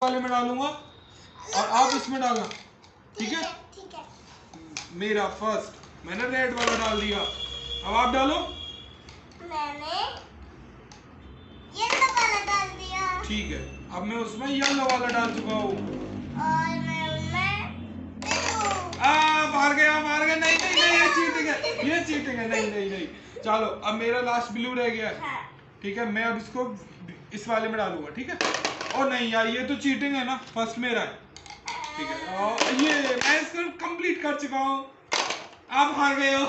वाले में डालूंगा और आप इसमें डालना, ठीक है? ठीक है। मेरा फर्स्ट मैंने रेड वाला डाल दिया, अब आप डालो। मैंने येलो वाला डाल दिया। ठीक है, अब मैं उसमें येलो वाला डाल चुका हूँ और मैं उनमें मार गया। नहीं नहीं नहीं, ये चीटिंग है, ये चीटिंग है। नहीं नहीं नहीं, चलो अब मेरा लास्ट ब्लू रह गया है। हाँ। ठीक है, मैं अब इसको इस वाले में डालूंगा, ठीक है? और नहीं यार, ये तो चीटिंग है ना, फर्स्ट मेरा है। ठीक है, और ये मैं इसको कंप्लीट कर चुका हूँ, आप हार गए हो।